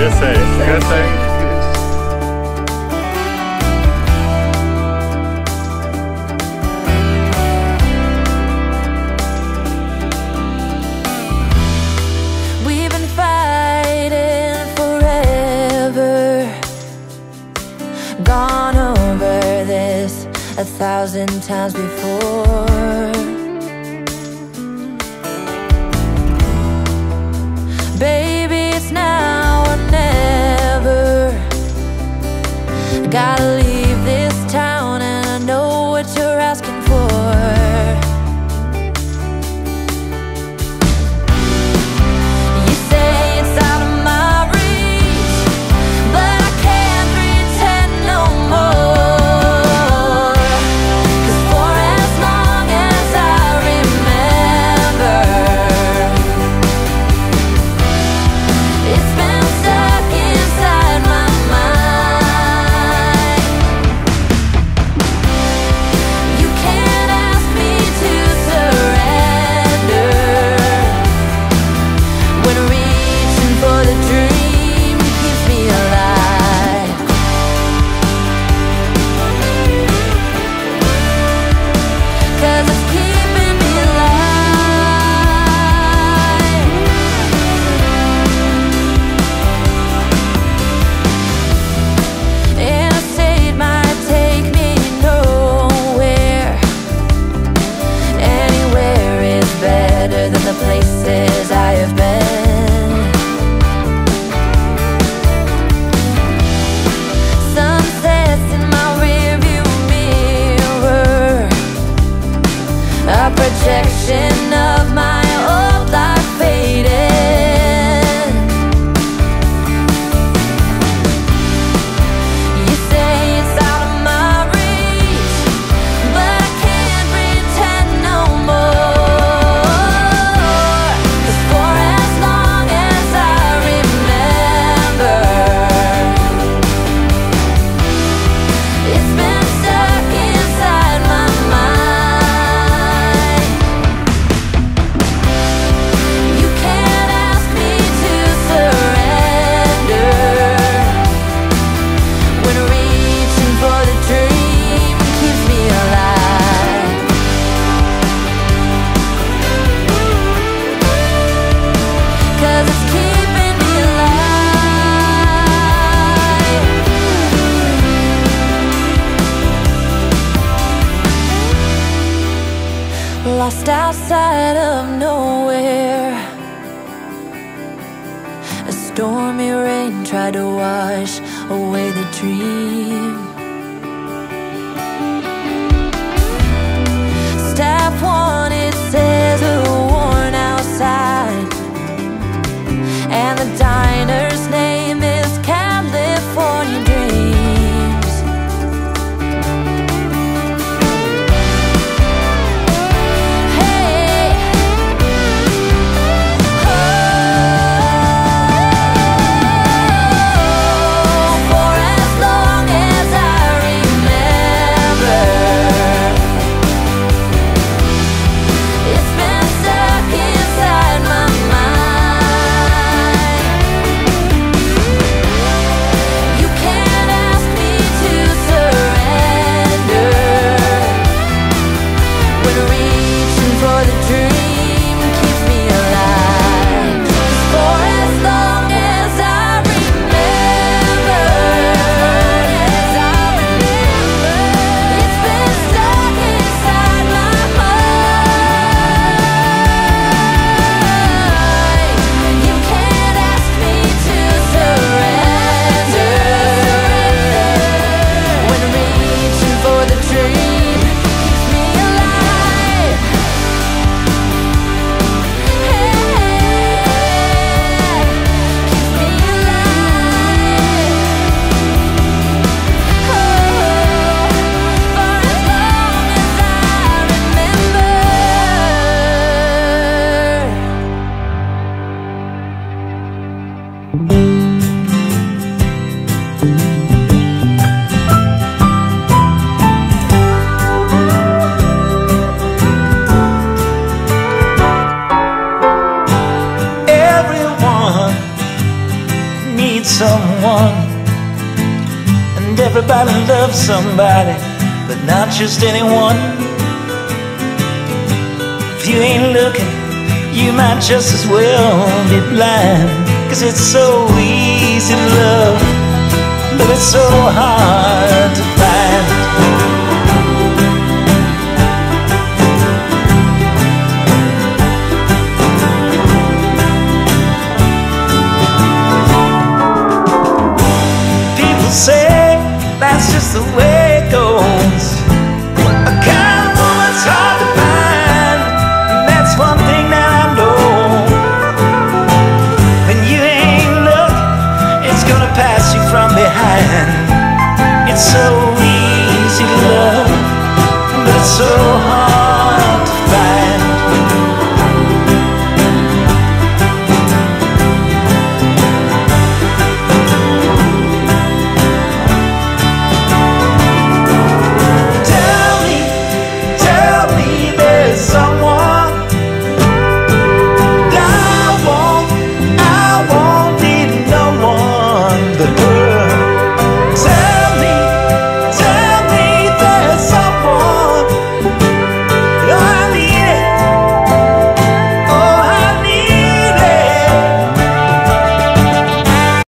Grüß euch. Grüß euch. Gone over this 1,000 times before. Baby, it's now or never. Gotta leave this town and I know what you're asking for. Projection of my old life fading. You say it's out of my reach, but I can't pretend no more. 'Cause for as long as I remember, it's been stuck inside my mind. Lost outside of nowhere, a stormy rain tried to wash away the dream. Staff one, it says a worn outside, and the diner's name is California Dreams. For as long as I everybody loves somebody, but not just anyone. If you ain't looking, you might just as well be blind. 'Cause it's so easy to love, but it's so hard to find.